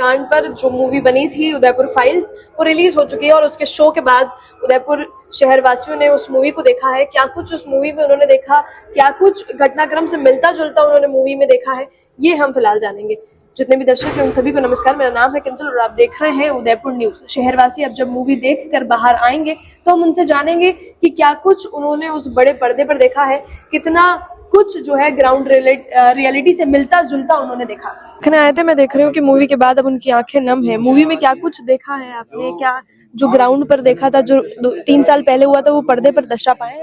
हत्याकांड पर जो मूवी बनी थी उदयपुर फाइल्स, वो रिलीज हो चुकी है और उसके शो के बाद उदयपुर शहरवासियों ने उस मूवी को देखा है। क्या कुछ उस मूवी में उन्होंने देखा, क्या कुछ घटनाक्रम से मिलता जुलता उन्होंने मूवी में देखा है, ये हम फिलहाल जानेंगे। जितने भी दर्शक हैं उन सभी को नमस्कार, मेरा नाम है किंजल और आप देख रहे हैं उदयपुर न्यूज। शहरवासी अब जब मूवी देख कर बाहर आएंगे तो हम उनसे जानेंगे कि क्या कुछ उन्होंने उस बड़े पर्दे पर देखा है, कितना कुछ जो है ग्राउंड रियलिटी से मिलता जुलता उन्होंने देखा। देखने आए थे, मैं देख रही हूँ कि मूवी के बाद अब उनकी आंखें नम है। मूवी में क्या कुछ देखा है आपने, क्या जो ग्राउंड पर देखा था, जो 3 साल पहले हुआ था, वो पर्दे पर दर्शा पाए?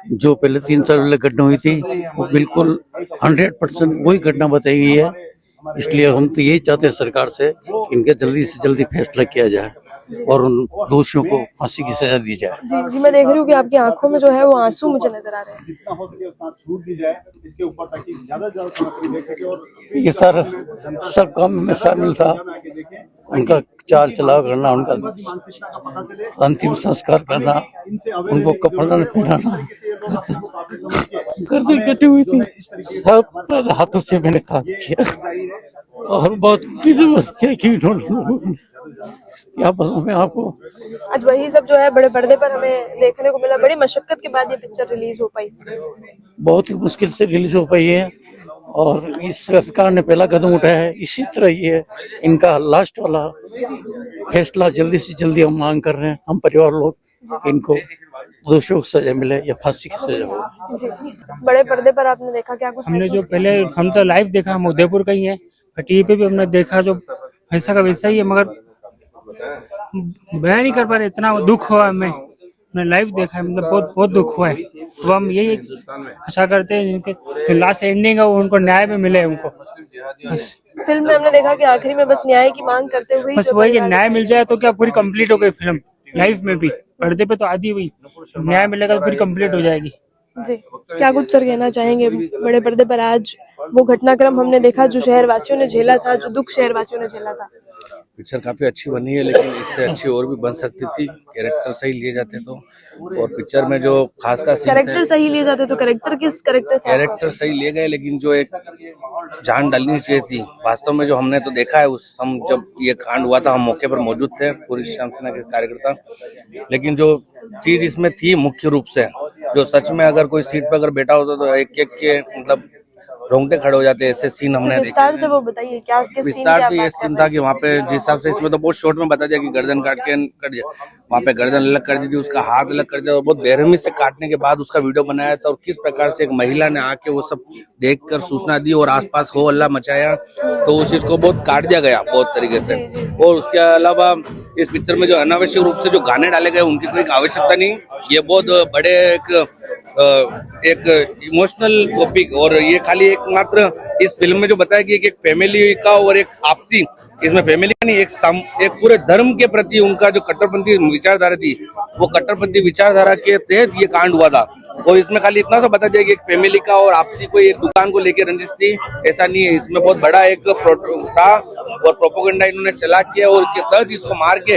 जो पहले 3 साल पहले घटना हुई थी वो बिल्कुल 100% वही घटना बताई गई है। इसलिए हम तो यही चाहते हैं सरकार से कि इनका जल्दी से जल्दी फैसला किया जाए और उन दोषियों को फांसी की सजा दी जाए। जी जी, मैं देख रही हूँ कि आपकी आंखों में जो है वो आंसू मुझे नजर आ रहे हैं। जितना हो सके उतना छूट दी जाए इसके ऊपर, ताकि ज्यादा सामग्री देख सके। और ये सर सब काम में शामिल था। उनका चाल चलाव करना, उनका अंतिम संस्कार करना, उनको कपड़ा पहनाना, गर्दन कटी हुई थी, सब हाथों से मैंने काम किया और बहुत किया कि उन्होंने क्या बताऊं मैं आपको। आज वही सब जो है बड़े पर्दे पर हमें देखने को मिला। बड़ी मशक्कत के बाद ये पिक्चर रिलीज हो पाई, बहुत ही मुश्किल से रिलीज हो पाई है और इस सरकार ने पहला कदम उठाया है। इसी तरह ये इनका लास्ट वाला फैसला जल्दी से जल्दी हम मांग कर रहे हैं, हम परिवार लोग, इनको दोषियों को सजा मिले या फांसी की सजा हो। जी, बड़े पर्दे पर आपने देखा, क्या कुछ हमने जो पहले हम तो लाइव देखा, हम उदयपुर का ही है, टीवी पे भी हमने देखा, जो वैसा का वैसा ही है, मगर बयान नहीं कर पा रहे, इतना दुख हुआ हमें। हमने लाइव देखा है, मतलब बहुत बहुत दुख हुआ है। तो हम यही आशा करते हैं जिनके लास्ट एंडिंग है वो उनको न्याय में मिले, उनको बस। फिल्म में हमने देखा कि आखिरी में बस न्याय की मांग करते हुए बस वही कि न्याय मिल जाए तो क्या पूरी कंप्लीट हो गई फिल्म। लाइव में भी पर्दे पे तो आधी हुई, न्याय मिलेगा तो पूरी कंप्लीट हो जाएगी। जी, क्या कुछ सर कहना चाहेंगे? बड़े पर्दे पर आज वो घटनाक्रम हमने देखा जो शहरवासियों ने झेला था, जो दुख शहरवासियों ने झेला था। पिक्चर काफी अच्छी बनी है, लेकिन इससे अच्छी और भी बन सकती थी। कैरेक्टर सही लिए जाते तो, और पिक्चर में जो खास कैरेक्टर सही लिए जाते तो कैरेक्टर सही लिए गए, लेकिन जो एक जान डालनी चाहिए थी वास्तव में, जो हमने तो देखा है हम जब ये कांड हुआ था हम मौके पर मौजूद थे, पूरी श्याम सेना के कार्यकर्ता। लेकिन जो चीज इसमें थी मुख्य रूप से, जो सच में अगर कोई सीट पर अगर बैठा होता तो एक एक के मतलब रोंगटे खड़े हो जाते, ऐसे सीन हमने देखे। विस्तार से वो बताइए, क्या विस्तार से ये सीन था कि वहाँ पे जिस हिसाब से, इसमें तो बहुत शॉर्ट में बता दिया कि गर्दन कट दिया, वहाँ पे गर्दन अलग कर दी थी, उसका हाथ अलग कर दिया और बहुत बेरहमी से काटने के बाद उसका वीडियो बनाया था। और किस प्रकार से एक महिला ने आके वो सब देखकर सूचना दी और आसपास हो हल्ला मचाया, तो उस चीज को बहुत काट दिया गया बहुत तरीके से। और उसके अलावा इस पिक्चर में जो अनावश्यक रूप से जो गाने डाले गए उनकी कोई आवश्यकता नहीं। ये बहुत बड़े एक इमोशनल टॉपिक, और ये खाली एक मात्र इस फिल्म में जो बताया कि एक फैमिली का और एक आपसी, इसमें फैमिली का नहीं, एक पूरे धर्म के प्रति उनका जो कट्टरपंथी विचारधारा थी, वो कट्टरपंथी विचारधारा के तहत ये कांड हुआ था। और इसमें खाली इतना सा बता दिया कि एक फैमिली का और आपसी कोई एक दुकान को लेकर रंजिश थी, ऐसा नहीं है। इसमें बहुत बड़ा एक था और प्रोपोगंडा इन्होंने चला किया और इसके तहत इसको मार के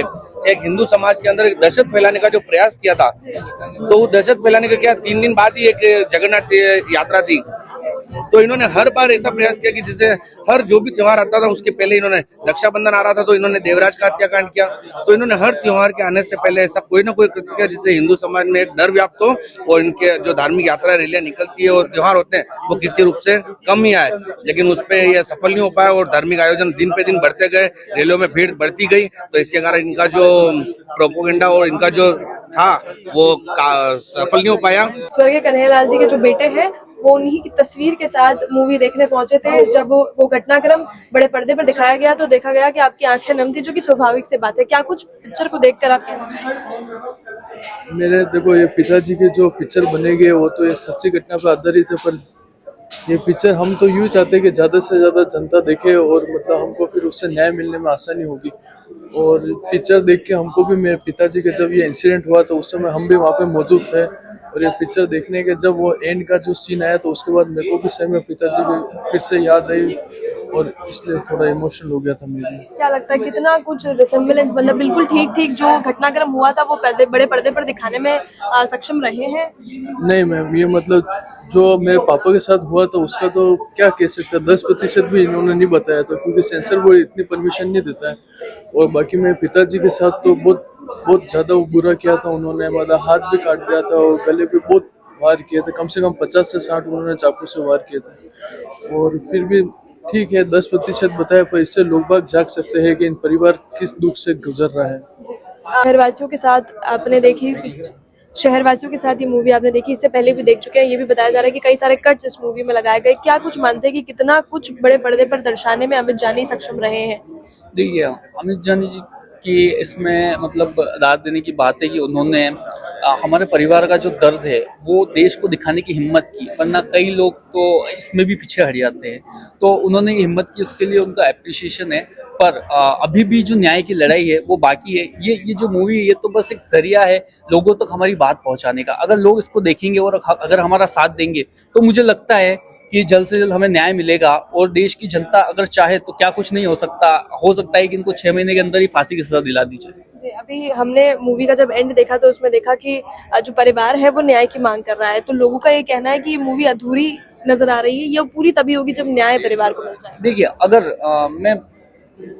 एक हिंदू समाज के अंदर एक दहशत फैलाने का जो प्रयास किया था, तो वो दहशत फैलाने का क्या 3 दिन बाद ही एक जगन्नाथ यात्रा थी, तो इन्होंने हर बार ऐसा प्रयास किया कि जैसे हर जो भी त्योहार आता था उसके पहले इन्होंने, रक्षाबंधन आ रहा था तो इन्होंने देवराज का हत्याकांड किया, तो इन्होंने हर त्योहार के आने से पहले ऐसा कोई ना कोई कृत्य किया जिससे हिंदू समाज में एक डर व्याप्त हो और इनके जो धार्मिक यात्रा रैलियां निकलती है और त्योहार होते हैं वो किसी रूप से कम ही आए। लेकिन उस पर यह सफल नहीं हो पाया और धार्मिक आयोजन दिन पे दिन बढ़ते गए, रैलियों में भीड़ बढ़ती गई, तो इसके कारण इनका जो प्रोपोगंडा और इनका जो था वो सफल नहीं हो पाया। स्वर्गीय कन्हैयालाल जी के जो बेटे हैं वो उन्हीं की तस्वीर के साथ मूवी देखने पहुंचे थे। जब वो घटनाक्रम बड़े पर्दे पर दिखाया गया तो देखा गया कि आपकी आंखें नम थी, जो कि स्वाभाविक से बात है। क्या कुछ पिक्चर को देखकर आप मेरे देखो, ये पिताजी के जो पिक्चर बने गए वो तो ये सच्ची घटना पर आधारित है, पर ये पिक्चर हम तो यूँ चाहते हैं कि ज़्यादा से ज़्यादा जनता देखे और मतलब हमको फिर उससे न्याय मिलने में आसानी होगी। और पिक्चर देख के हमको भी, मेरे पिताजी के जब ये इंसिडेंट हुआ तो उस समय हम भी वहाँ पे मौजूद थे, और ये पिक्चर देखने के जब वो एंड का जो सीन आया तो उसके बाद मेरे को भी सही में पिताजी की फिर से याद आई और इसलिए थोड़ा इमोशनल हो गया था मेरी। क्या लगता है कितना कुछ रिसेम्बलेंस, मतलब बिल्कुल ठीक ठीक जो घटनाक्रम हुआ था वो बड़े पर्दे पर दिखाने में सक्षम रहे हैं? नहीं मैम, ये मतलब जो मेरे पापा के साथ हुआ था उसका तो क्या कह सकते हैं, 10% भी इन्होंने नहीं बताया था क्योंकि सेंसर बोर्ड इतनी परमिशन नहीं देता है। और बाकी मेरे पिताजी के साथ तो बहुत बहुत ज़्यादा बुरा किया था उन्होंने, मतलब हाथ भी काट दिया था और गले पे बहुत वार किए थे, कम से कम 50 से 60 उन्होंने चाकू से वार किए थे। और फिर भी ठीक है 10% बताया, पर इससे लोग बाग जाग सकते हैं कि इन परिवार किस दुख से गुजर रहा है। शहरवासियों के साथ आपने देखी, शहरवासियों के साथ ये मूवी आपने देखी, इससे पहले भी देख चुके हैं। ये भी बताया जा रहा है कि कई सारे कट्स इस मूवी में लगाए गए। क्या कुछ मानते हैं कि कितना कुछ बड़े पर्दे पर दर्शाने में अमित जानी सक्षम रहे हैं? देखिए अमित जानी जी की इसमें मतलब दाद देने की बात है कि उन्होंने हमारे परिवार का जो दर्द है वो देश को दिखाने की हिम्मत की, वरना कई लोग तो इसमें भी पीछे हट जाते हैं। तो उन्होंने ये हिम्मत की, उसके लिए उनका एप्रिसिएशन है। पर अभी भी जो न्याय की लड़ाई है वो बाकी है। ये जो मूवी है ये तो बस एक जरिया है लोगों तक हमारी बात पहुंचाने का। अगर लोग इसको देखेंगे और अगर हमारा साथ देंगे तो मुझे लगता है कि जल्द से जल्द हमें न्याय मिलेगा। और देश की जनता अगर चाहे तो क्या कुछ नहीं हो सकता है कि इनको 6 महीने के अंदर ही फांसी की सजा दिला दी जाए। जी, अभी हमने मूवी का जब एंड देखा तो उसमें देखा कि जो परिवार है वो न्याय की मांग कर रहा है। तो लोगों का ये कहना है कि ये मूवी अधूरी नजर आ रही है, ये पूरी तभी होगी जब न्याय परिवार को मिल जाए। देखिए अगर मैं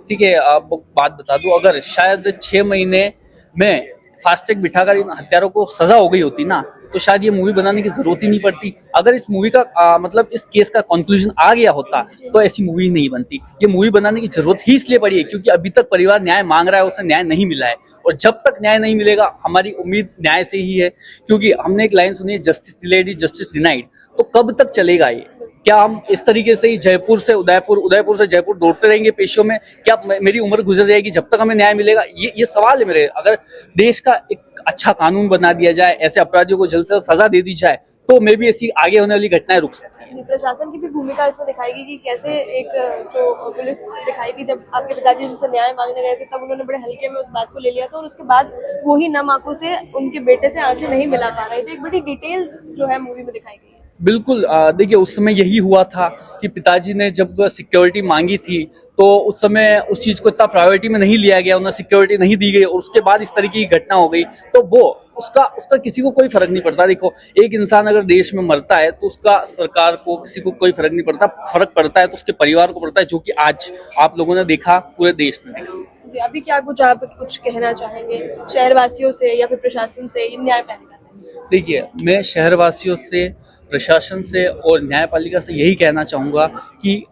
ठीक है आपको बात बता दूं, अगर शायद 6 महीने में फास्टैग बिठाकर इन हत्यारों को सजा हो गई होती ना तो शायद ये मूवी बनाने की जरूरत ही नहीं पड़ती। अगर इस मूवी का मतलब इस केस का कंक्लूजन आ गया होता तो ऐसी मूवी नहीं बनती। ये मूवी बनाने की जरूरत ही इसलिए पड़ी है क्योंकि अभी तक परिवार न्याय मांग रहा है, उसे न्याय नहीं मिला है। और जब तक न्याय नहीं मिलेगा हमारी उम्मीद न्याय से ही है। क्योंकि हमने एक लाइन सुनी है, justice delayed is justice denied. तो कब तक चलेगा ये? क्या हम इस तरीके से ही जयपुर से उदयपुर, उदयपुर से जयपुर दौड़ते रहेंगे पेशियों में? क्या मेरी उम्र गुजर जाएगी जब तक हमें न्याय मिलेगा? ये सवाल है मेरे। अगर देश का एक अच्छा कानून बना दिया जाए, ऐसे अपराधियों को जल्द से जल्द सजा दे दी जाए तो मे भी ऐसी आगे होने वाली घटनाएं रुक सकती है। प्रशासन की भी भूमिका इसमें दिखाई गई कि कैसे एक जो पुलिस दिखाई थी, जब आपके पिताजी उनसे न्याय मांगने गए थे तब उन्होंने बड़े हल्के में उस बात को ले लिया था और उसके बाद वो ही नम आंखों से उनके बेटे से आंखें नहीं मिला पा रहे थे। एक बड़ी डिटेल्स जो है मूवी में दिखाई गई है। बिल्कुल, देखिए उस समय यही हुआ था कि पिताजी ने जब सिक्योरिटी मांगी थी तो उस समय उस चीज को इतना प्रायोरिटी में नहीं लिया गया, उन्हें सिक्योरिटी नहीं दी गई और उसके बाद इस तरीके की घटना हो गई। तो वो उसका किसी को कोई फर्क नहीं पड़ता। देखो एक इंसान अगर देश में मरता है तो उसका सरकार को किसी को कोई फर्क नहीं पड़ता। फर्क पड़ता है तो उसके परिवार को पड़ता है, जो कि आज आप लोगों ने देखा, पूरे देश ने देखा। जी, अभी क्या कुछ आप कुछ कहना चाहेंगे शहरवासियों से या फिर प्रशासन से, न्यायपालिका से? देखिए मैं शहरवासियों से, प्रशासन से और न्यायपालिका से यही कहना चाहूँगा कि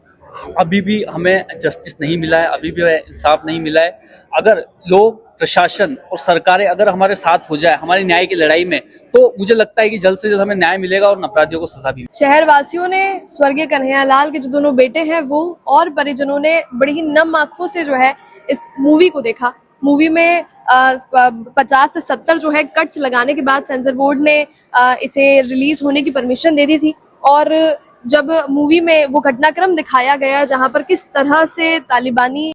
अभी भी हमें जस्टिस नहीं मिला है, अभी भी इंसाफ नहीं मिला है। अगर लोग, प्रशासन और सरकारें अगर हमारे साथ हो जाए हमारी न्याय की लड़ाई में तो मुझे लगता है कि जल्द से जल्द हमें न्याय मिलेगा और अपराधियों को सजा भी। शहरवासियों ने स्वर्गीय कन्हैयालाल के जो दोनों बेटे हैं वो और परिजनों ने बड़ी ही नम आंखों से जो है इस मूवी को देखा। मूवी में 50 से 70 जो है कट्स लगाने के बाद सेंसर बोर्ड ने इसे रिलीज होने की परमिशन दे दी थी। और जब मूवी में वो घटनाक्रम दिखाया गया जहां पर किस तरह से तालिबानी